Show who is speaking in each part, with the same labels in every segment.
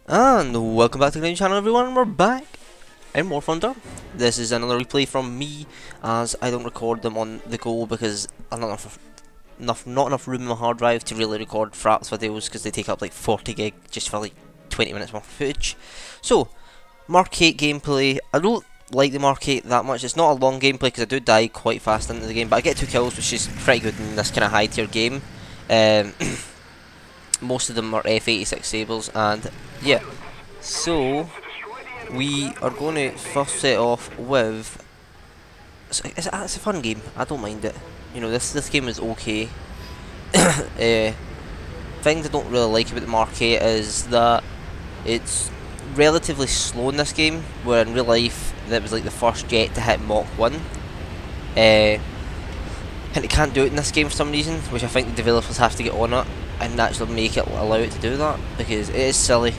Speaker 1: And welcome back to the new channel, everyone. We're back in WarThunder. This is another replay from me, as I don't record them on the go because I'm not enough room in my hard drive to really record fraps videos, because they take up like 40 gig just for like 20 minutes worth of footage. So, Mark 8 gameplay. I don't like the Mark 8 that much. It's not a long gameplay because I do die quite fast into the game, but I get 2 kills, which is pretty good in this kind of high tier game. Most of them are F86 Sables, and yeah, so we are going to first set off with. It's a fun game. I don't mind it. You know, this game is okay. Things I don't really like about the Mark 8 is that it's relatively slow in this game, where in real life that was like the first jet to hit Mach 1. And it can't do it in this game for some reason, which I think the developers have to get on it and actually make it allow it to do that, because it is silly.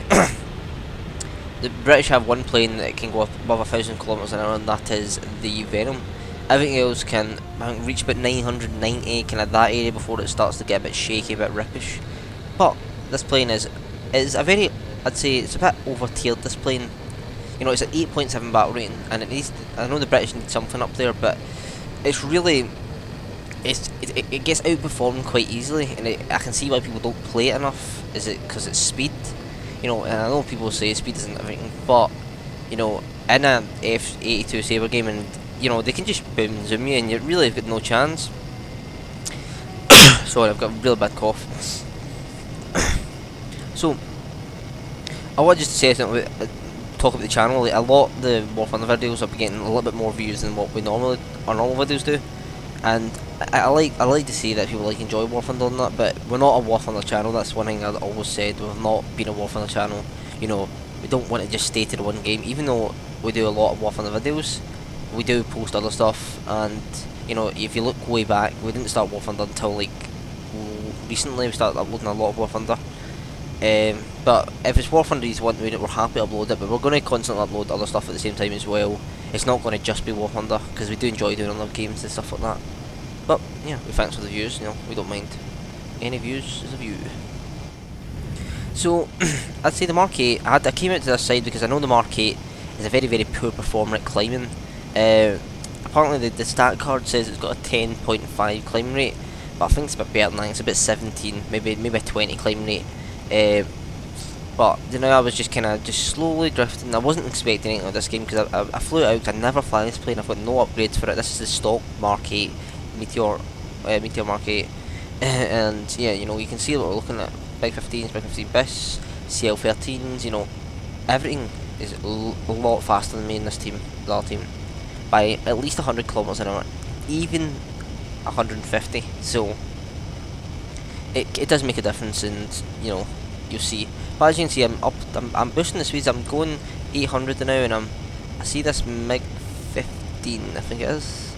Speaker 1: The British have one plane that can go up above 1,000 kilometers an hour, and that is the Venom. Everything else can, I think, reach about 990 kind of that area before it starts to get a bit shaky, a bit rippish. But this plane is a very, I'd say it's a bit over tiered. This plane, you know, it's an 8.7 battle rating, and it needs. I know the British need something up there, but it's really. It gets outperformed quite easily, and I can see why people don't play it enough. Is it because it's speed? You know, and I know people say speed isn't everything, but you know, in an F82 Sabre game, and you know, they can just boom and zoom you, and you really have got no chance. Sorry, I've got a real bad cough. So, I want just to say something about, talk about the channel. Like, a lot of the WarThunder videos are getting a little bit more views than what our normal videos do. And I like to see that people enjoy WarThunder and that, but we're not a WarThunder channel. That's one thing I've always said. We've not been a WarThunder channel. You know, we don't want to just stay to the one game. Even though we do a lot of WarThunder videos, we do post other stuff. And you know, if you look way back, we didn't start WarThunder until like recently. We started uploading a lot of WarThunder. But if it's WarThunder you want, we're happy to upload it. But we're going to constantly upload other stuff at the same time as well. It's not going to just be WarThunder, because we do enjoy doing other games and stuff like that. But yeah, thanks for the views. You know, we don't mind. Any views is a view. So I'd say the Mark 8. I came out to this side because I know the Mark 8 is a very, very poor performer at climbing. Apparently the stat card says it's got a 10.5 climbing rate, but I think it's a bit better than that. It's about 17, maybe a 20 climbing rate. But you know, I was just kind of slowly drifting. I wasn't expecting anything of this game because I flew it out. Because I never fly this plane. I've got no upgrades for it. This is the stock Mark 8 Meteor Mark 8. And yeah, you know, you can see what we're looking at. Big 15s, big 15 bis, CL13s. You know, everything is a lot faster than me in this team, the other team, by at least 100 kilometers an hour, even 150. So it does make a difference, and you know, you'll see. But as you can see, I'm boosting the speeds. I'm going 800 now, and I see this MiG 15, I think it is.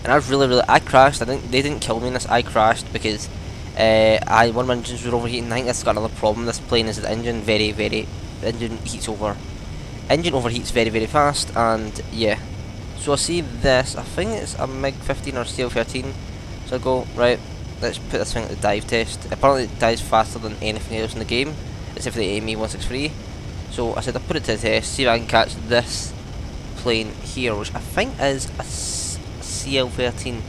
Speaker 1: And I crashed. They didn't kill me in this. I crashed because one of my engines was overheating. I think that's got another problem. This plane is the engine engine overheats very, very fast, and yeah. So I see this. I think it's a MiG 15 or CL13. So I go right. Let's put this thing at the dive test. Apparently it dives faster than anything else in the game, except for the AME 163. So I said I'll put it to the test, see if I can catch this plane here, which I think is a CL13.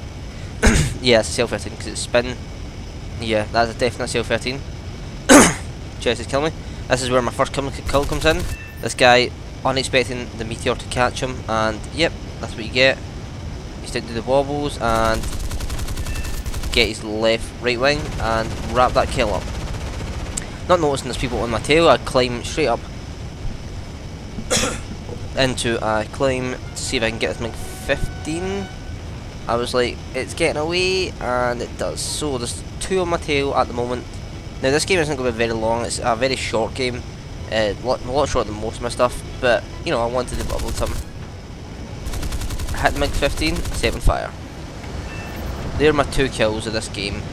Speaker 1: Yeah, it's a CL13 because it's spin. Yeah, that's a definite CL13. Chest is killing me. This is where my first kill comes in. This guy, unexpecting the Meteor to catch him, and yep, that's what you get. You stick to the wobbles and get his right wing and wrap that kill up. Not noticing there's people on my tail, I climb straight up into a climb to see if I can get this MiG 15. I was like, it's getting away, and it does. So there's 2 on my tail at the moment. Now this game isn't going to be very long, it's a very short game, a lot shorter than most of my stuff, but you know, I wanted to upload something. I hit the MiG 15, set on fire. They're my 2 kills of this game.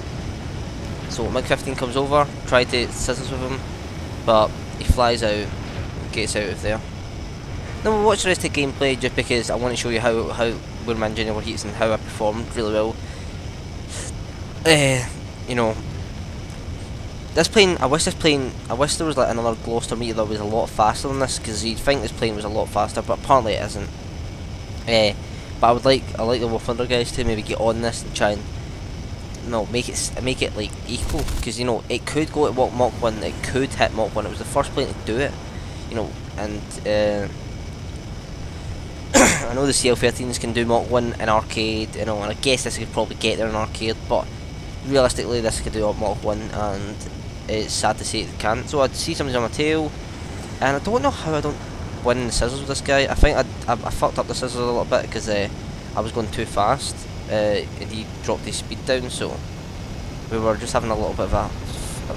Speaker 1: So MiG 15 comes over, try to scissors with him, but he flies out and gets out of there. Then we'll watch the rest of the gameplay just because I want to show you how where my engine overheats and how I performed really well. You know, this plane, I wish there was like another Gloucester Meteor that was a lot faster than this, because you'd think this plane was a lot faster, but apparently it isn't. But I like the WarThunder guys to maybe get on this and try and make it like equal, because it could go at Mach 1, it could hit Mach 1. It was the first plane to do it, and I know the CL13s can do Mach 1 in arcade, and I guess this could probably get there in arcade, but realistically this could do Mach 1, and it's sad to say it can't. So I'd see somebody's on my tail, and I don't know how I don't win the scissors with this guy. I think I fucked up the scissors a little bit because I was going too fast, and he dropped his speed down, so we were just having a little bit of a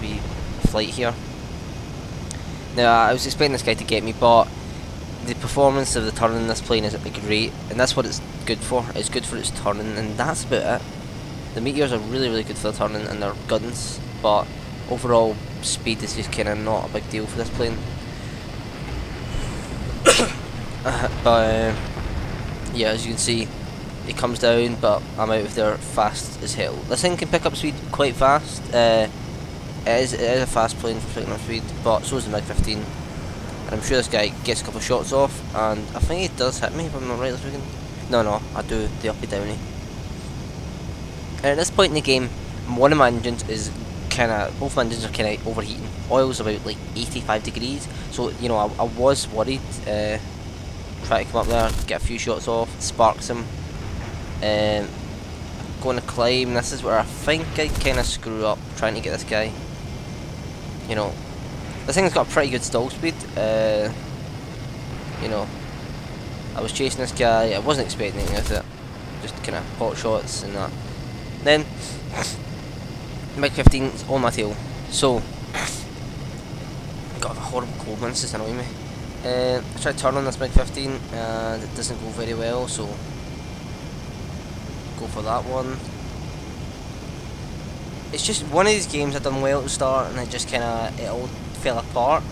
Speaker 1: wee flight here. Now I was expecting this guy to get me, but the performance of the turn in this plane is great, and that's what it's good for. It's good for its turning, and that's about it. The Meteors are really good for the turning and their guns, but overall speed is just kind of not a big deal for this plane. But yeah, as you can see, it comes down, but I'm out of there fast as hell. This thing can pick up speed quite fast. It is a fast plane for picking up speed, but so is the MiG-15. And I'm sure this guy gets a couple of shots off, and I think he does hit me if I'm not right this weekend. No, I do the uppy downy. And at this point in the game, one of my engines is both my engines are kind of overheating. Oil's about like 85 degrees, so I was worried. Try to come up there, get a few shots off, sparks him. Going to climb. This is where I think I kind of screw up trying to get this guy. This thing's got a pretty good stall speed. I was chasing this guy. I wasn't expecting anything with it. Just kind of pot shots and that. Then MiG-15's on my tail. So got a horrible cold, man. This is annoying me. I try to turn on this MiG-15 and it doesn't go very well. So go for that one. It's just one of these games I've done well at the start, and it all fell apart.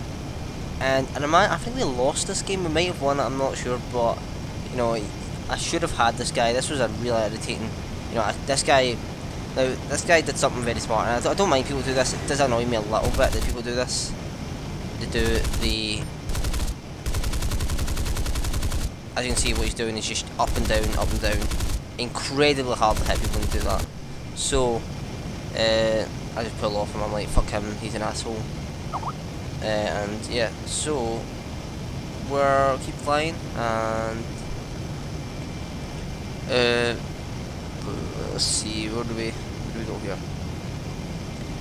Speaker 1: And I think we lost this game. We might have won it, I'm not sure, but I should have had this guy. This was a really irritating. This guy did something very smart, and I don't mind people do this. It does annoy me a little bit that people do this. They do the, as you can see, what he's doing is just up and down, up and down. Incredibly hard to hit people when you do that. So I just pull off him. I'm like, fuck him, he's an asshole. And yeah, so we'll keep flying, and let's see, where do we go here?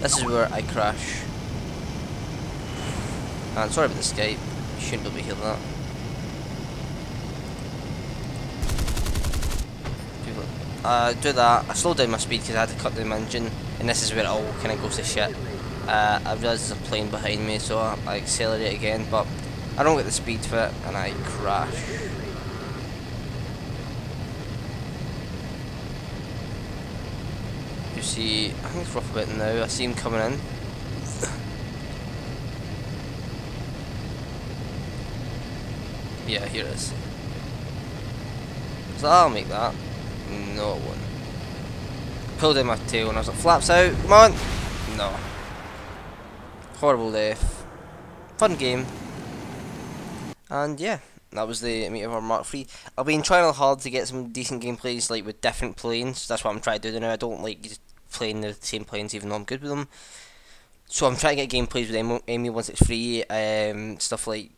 Speaker 1: This is where I crash. And sorry about the Skype, you shouldn't be able to hear that. Do that. I slowed down my speed because I had to cut down my engine, and this is where it all kind of goes to shit. I realised there's a plane behind me, so I accelerate again, but I don't get the speed for it, and I crash. You see, I think it's rough a bit now. I see him coming in. Yeah, here it is. So I'll make that. No one. Pulled in my tail and I was like, flaps out, come on! No. Horrible death. Fun game. And yeah, that was the Meteor Mark III. I've been trying hard to get some decent gameplays like with different planes. That's what I'm trying to do now. I don't like just playing the same planes even though I'm good with them. So I'm trying to get gameplays with ME163, stuff like,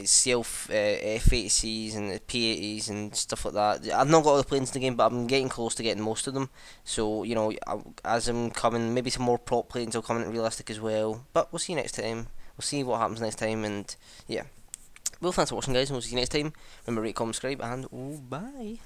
Speaker 1: self F80s and the P80s and stuff like that. I've not got all the planes in the game, but I'm getting close to getting most of them. So as I'm coming, maybe some more prop planes will come in realistic as well. But we'll see you next time. We'll see what happens next time, and yeah. Well, thanks for watching, guys, and we'll see you next time. Remember, rate, comment, subscribe, and bye.